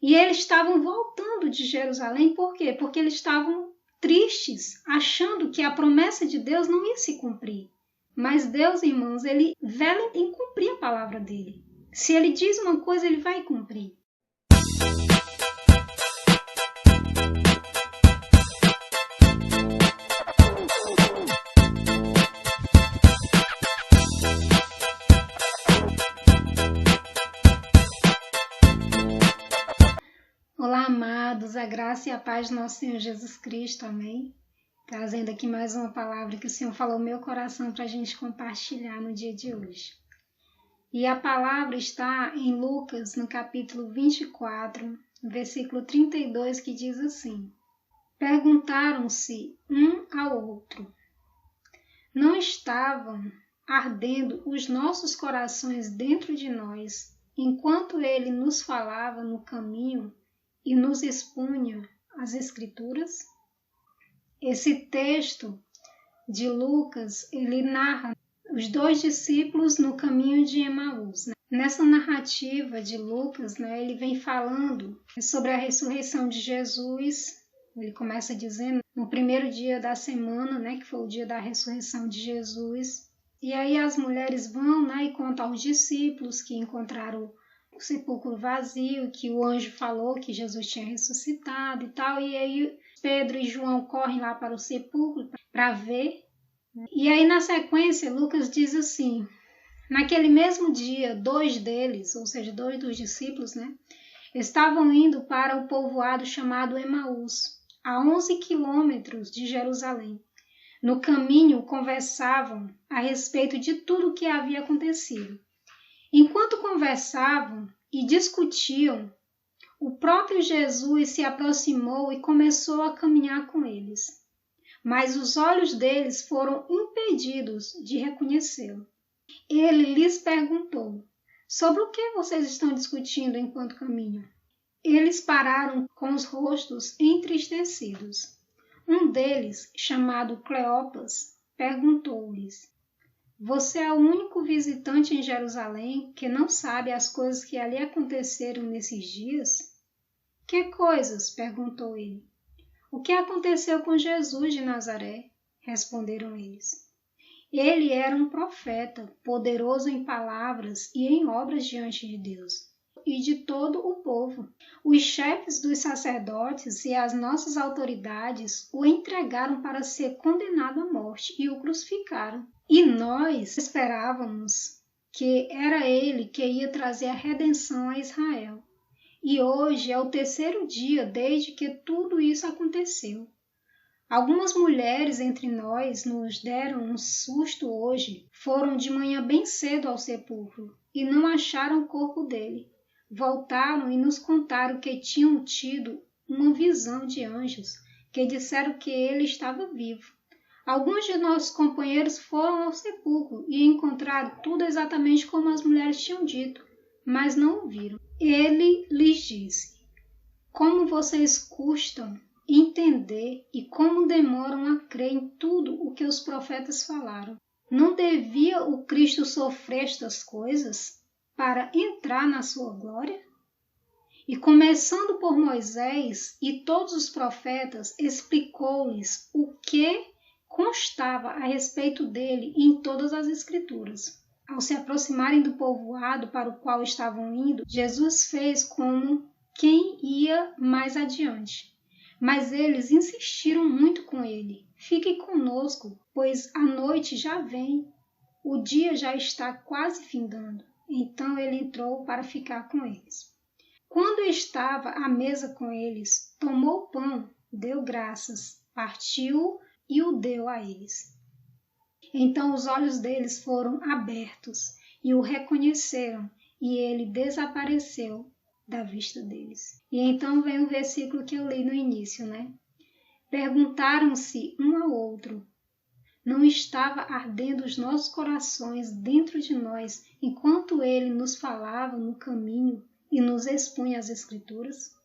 E eles estavam voltando de Jerusalém, por quê? Porque eles estavam tristes, achando que a promessa de Deus não ia se cumprir. Mas Deus, irmãos, ele vela em cumprir a palavra dele. Se ele diz uma coisa, ele vai cumprir. Olá, amados, a graça e a paz do nosso Senhor Jesus Cristo, amém? Trazendo aqui mais uma palavra que o Senhor falou no meu coração para a gente compartilhar no dia de hoje. E a palavra está em Lucas, no capítulo 24, versículo 32, que diz assim: Perguntaram-se um ao outro: Não estavam ardendo os nossos corações dentro de nós, enquanto ele nos falava no caminho e nos expunha as Escrituras? Esse texto de Lucas, ele narra os dois discípulos no caminho de Emaús. Nessa narrativa de Lucas, ele vem falando sobre a ressurreição de Jesus. Ele começa dizendo, no primeiro dia da semana, que foi o dia da ressurreição de Jesus. E aí as mulheres vão e contam aos discípulos que encontraram o sepulcro vazio, que o anjo falou que Jesus tinha ressuscitado e tal. E aí Pedro e João correm lá para o sepulcro para ver. E aí na sequência Lucas diz assim: naquele mesmo dia, dois deles, ou seja, dois dos discípulos, estavam indo para o povoado chamado Emaús, a 11 quilômetros de Jerusalém. No caminho conversavam a respeito de tudo o que havia acontecido. Enquanto conversavam e discutiam, o próprio Jesus se aproximou e começou a caminhar com eles. Mas os olhos deles foram impedidos de reconhecê-lo. Ele lhes perguntou: sobre o que vocês estão discutindo enquanto caminham? Eles pararam com os rostos entristecidos. Um deles, chamado Cleopas, perguntou-lhes: Você é o único visitante em Jerusalém que não sabe as coisas que ali aconteceram nesses dias? Que coisas? Perguntou ele. O que aconteceu com Jesus de Nazaré? Responderam eles. Ele era um profeta, poderoso em palavras e em obras diante de Deus e de todo o povo. Os chefes dos sacerdotes e as nossas autoridades o entregaram para ser condenado à morte e o crucificaram. E nós esperávamos que era ele que ia trazer a redenção a Israel. E hoje é o terceiro dia desde que tudo isso aconteceu. Algumas mulheres entre nós nos deram um susto hoje. Foram de manhã bem cedo ao sepulcro e não acharam o corpo dele. Voltaram e nos contaram que tinham tido uma visão de anjos, que disseram que ele estava vivo. Alguns de nossos companheiros foram ao sepulcro e encontraram tudo exatamente como as mulheres tinham dito, mas não o viram. Ele lhes disse: Como vocês custam entender e como demoram a crer em tudo o que os profetas falaram. Não devia o Cristo sofrer estas coisas para entrar na sua glória? E começando por Moisés e todos os profetas, explicou-lhes o que constava a respeito dele em todas as Escrituras. Ao se aproximarem do povoado para o qual estavam indo, Jesus fez como quem ia mais adiante. Mas eles insistiram muito com ele: Fique conosco, pois a noite já vem, o dia já está quase findando. Então ele entrou para ficar com eles. Quando estava à mesa com eles, tomou o pão, deu graças, partiu e o deu a eles. Então os olhos deles foram abertos e o reconheceram, e ele desapareceu da vista deles. E então vem o versículo que eu li no início, Perguntaram-se um ao outro: Não estava ardendo os nossos corações dentro de nós, enquanto ele nos falava no caminho e nos expunha as Escrituras?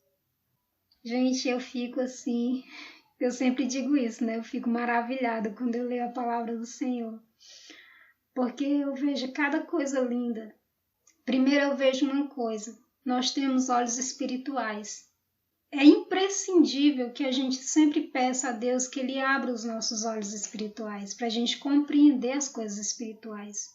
Gente, eu fico assim, eu sempre digo isso, Eu fico maravilhada quando eu leio a palavra do Senhor, porque eu vejo cada coisa linda. Primeiro eu vejo uma coisa: nós temos olhos espirituais. É imprescindível que a gente sempre peça a Deus que Ele abra os nossos olhos espirituais, para a gente compreender as coisas espirituais.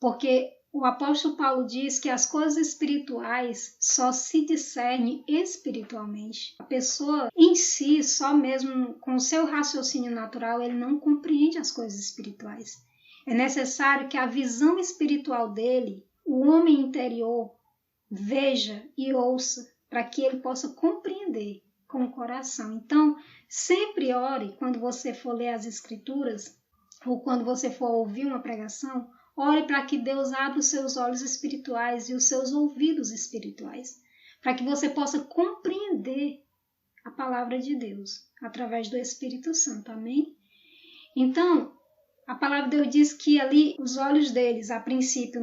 Porque o apóstolo Paulo diz que as coisas espirituais só se discernem espiritualmente. A pessoa em si, só mesmo com o seu raciocínio natural, ele não compreende as coisas espirituais. É necessário que a visão espiritual dele, o homem interior, veja e ouça, para que ele possa compreender com o coração. Então, sempre ore quando você for ler as Escrituras, ou quando você for ouvir uma pregação, ore para que Deus abra os seus olhos espirituais e os seus ouvidos espirituais, para que você possa compreender a palavra de Deus através do Espírito Santo. Amém? Então, a palavra de Deus diz que ali os olhos deles, a princípio,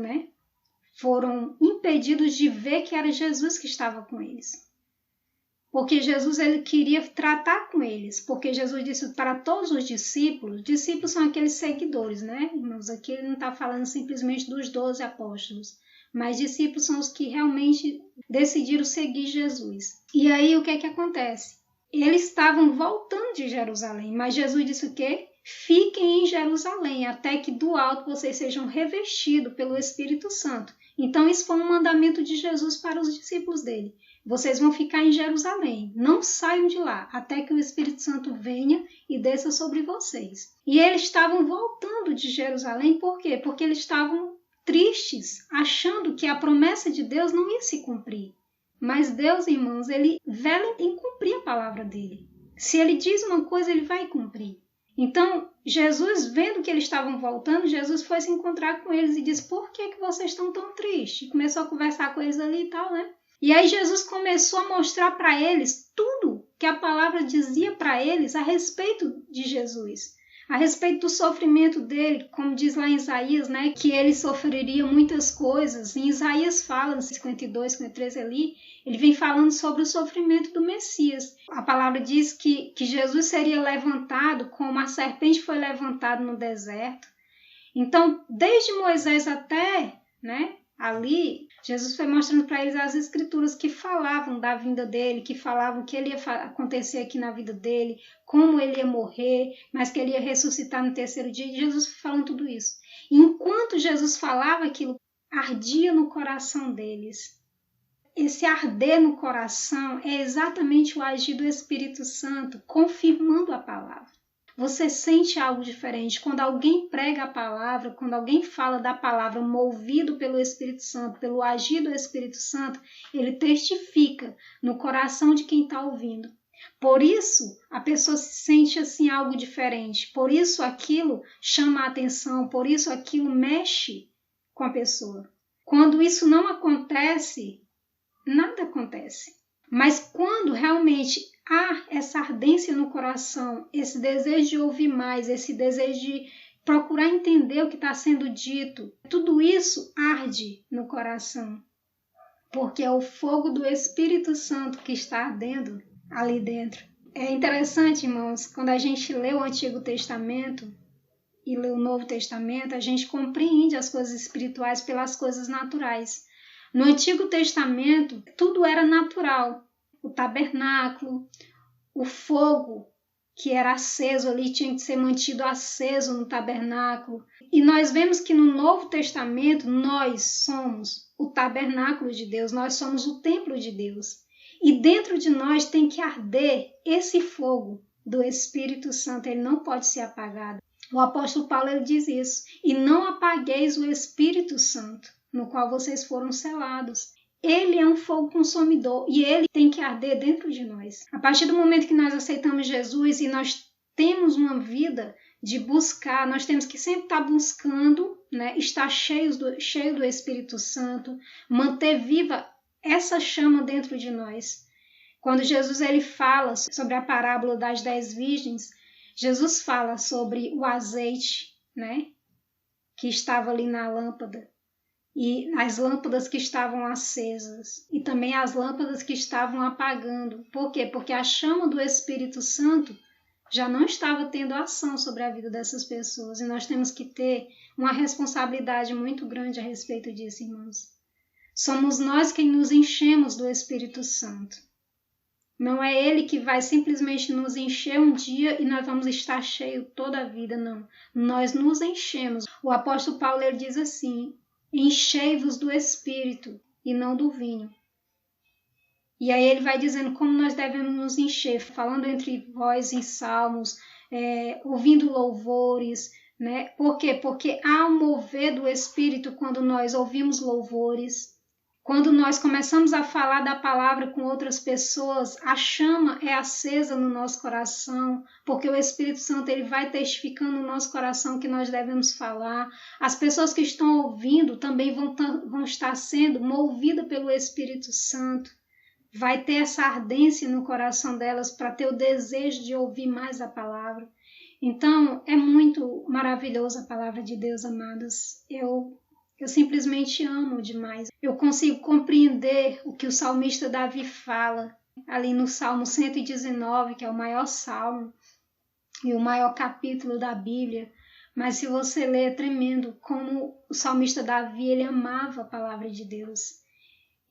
foram impedidos de ver que era Jesus que estava com eles. Porque Jesus ele queria tratar com eles, porque Jesus disse para todos os discípulos são aqueles seguidores, irmãos? Aqui ele não está falando simplesmente dos 12 apóstolos, mas discípulos são os que realmente decidiram seguir Jesus. E aí o que é que acontece? Eles estavam voltando de Jerusalém, mas Jesus disse o quê? Fiquem em Jerusalém, até que do alto vocês sejam revestidos pelo Espírito Santo. Então isso foi um mandamento de Jesus para os discípulos dele. Vocês vão ficar em Jerusalém, não saiam de lá, até que o Espírito Santo venha e desça sobre vocês. E eles estavam voltando de Jerusalém, por quê? Porque eles estavam tristes, achando que a promessa de Deus não ia se cumprir. Mas Deus, irmãos, ele vela em cumprir a palavra dele. Se ele diz uma coisa, ele vai cumprir. Então, Jesus, vendo que eles estavam voltando, Jesus foi se encontrar com eles e disse: por que vocês estão tão tristes? E começou a conversar com eles ali e tal, E aí Jesus começou a mostrar para eles tudo que a palavra dizia para eles a respeito de Jesus, a respeito do sofrimento dele, como diz lá em Isaías, que ele sofreria muitas coisas. Em Isaías fala, no 52, 53 ali, ele vem falando sobre o sofrimento do Messias. A palavra diz que Jesus seria levantado como a serpente foi levantada no deserto. Então, desde Moisés até, ali, Jesus foi mostrando para eles as escrituras que falavam da vinda dele, que falavam que ele ia acontecer aqui na vida dele, como ele ia morrer, mas que ele ia ressuscitar no terceiro dia. E Jesus foi falando tudo isso. E enquanto Jesus falava aquilo, ardia no coração deles. Esse arder no coração é exatamente o agir do Espírito Santo, confirmando a palavra. Você sente algo diferente quando alguém prega a palavra, quando alguém fala da palavra movido pelo Espírito Santo, pelo agir do Espírito Santo, ele testifica no coração de quem está ouvindo. Por isso, a pessoa se sente assim algo diferente, por isso aquilo chama a atenção, por isso aquilo mexe com a pessoa. Quando isso não acontece, nada acontece. Mas quando realmente há essa ardência no coração, esse desejo de ouvir mais, esse desejo de procurar entender o que está sendo dito, tudo isso arde no coração, porque é o fogo do Espírito Santo que está ardendo ali dentro. É interessante, irmãos, quando a gente lê o Antigo Testamento e lê o Novo Testamento, a gente compreende as coisas espirituais pelas coisas naturais. No Antigo Testamento, tudo era natural. O tabernáculo, o fogo que era aceso ali tinha que ser mantido aceso no tabernáculo. E nós vemos que no Novo Testamento nós somos o tabernáculo de Deus, nós somos o templo de Deus. E dentro de nós tem que arder esse fogo do Espírito Santo, ele não pode ser apagado. O apóstolo Paulo ele diz isso: e não apagueis o Espírito Santo, no qual vocês foram selados. Ele é um fogo consumidor e ele tem que arder dentro de nós. A partir do momento que nós aceitamos Jesus e nós temos uma vida de buscar, nós temos que sempre estar buscando, estar cheio do Espírito Santo, manter viva essa chama dentro de nós. Quando Jesus ele fala sobre a parábola das 10 virgens, Jesus fala sobre o azeite, que estava ali na lâmpada. E as lâmpadas que estavam acesas e também as lâmpadas que estavam apagando. Por quê? Porque a chama do Espírito Santo já não estava tendo ação sobre a vida dessas pessoas. E nós temos que ter uma responsabilidade muito grande a respeito disso, irmãos. Somos nós quem nos enchemos do Espírito Santo. Não é Ele que vai simplesmente nos encher um dia e nós vamos estar cheios toda a vida, não. Nós nos enchemos. O apóstolo Paulo ele diz assim: enchei-vos do Espírito e não do vinho. E aí ele vai dizendo como nós devemos nos encher, falando entre vós em salmos, ouvindo louvores, né? Por quê? Porque há um mover do Espírito quando nós ouvimos louvores. Quando nós começamos a falar da palavra com outras pessoas, a chama é acesa no nosso coração, porque o Espírito Santo ele vai testificando no nosso coração que nós devemos falar. As pessoas que estão ouvindo também vão estar sendo movidas pelo Espírito Santo. Vai ter essa ardência no coração delas para ter o desejo de ouvir mais a palavra. Então, é muito maravilhoso a palavra de Deus, amados. Eu simplesmente amo demais. Eu consigo compreender o que o salmista Davi fala ali no Salmo 119, que é o maior salmo e o maior capítulo da Bíblia. Mas se você ler, é tremendo como o salmista Davi, ele amava a palavra de Deus.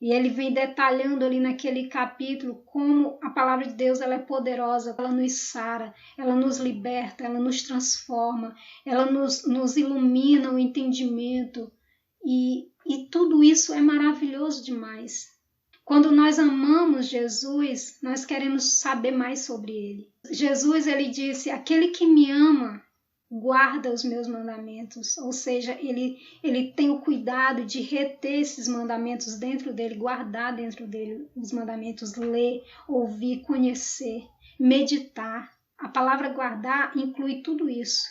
E ele vem detalhando ali naquele capítulo como a palavra de Deus ela é poderosa, ela nos sara, ela nos liberta, ela nos transforma, ela nos ilumina o entendimento. E tudo isso é maravilhoso demais. Quando nós amamos Jesus, nós queremos saber mais sobre Ele. Jesus, ele disse, aquele que me ama, guarda os meus mandamentos. Ou seja, ele tem o cuidado de reter esses mandamentos dentro dele, guardar dentro dele os mandamentos, ler, ouvir, conhecer, meditar. A palavra guardar inclui tudo isso.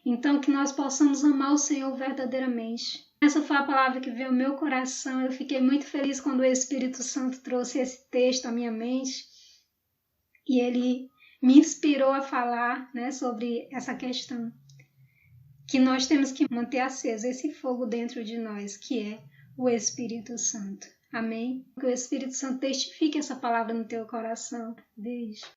Então, que nós possamos amar o Senhor verdadeiramente. Essa foi a palavra que veio ao meu coração. Eu fiquei muito feliz quando o Espírito Santo trouxe esse texto à minha mente. E ele me inspirou a falar, né, sobre essa questão. Que nós temos que manter aceso esse fogo dentro de nós, que é o Espírito Santo. Amém? Que o Espírito Santo testifique essa palavra no teu coração. Beijo.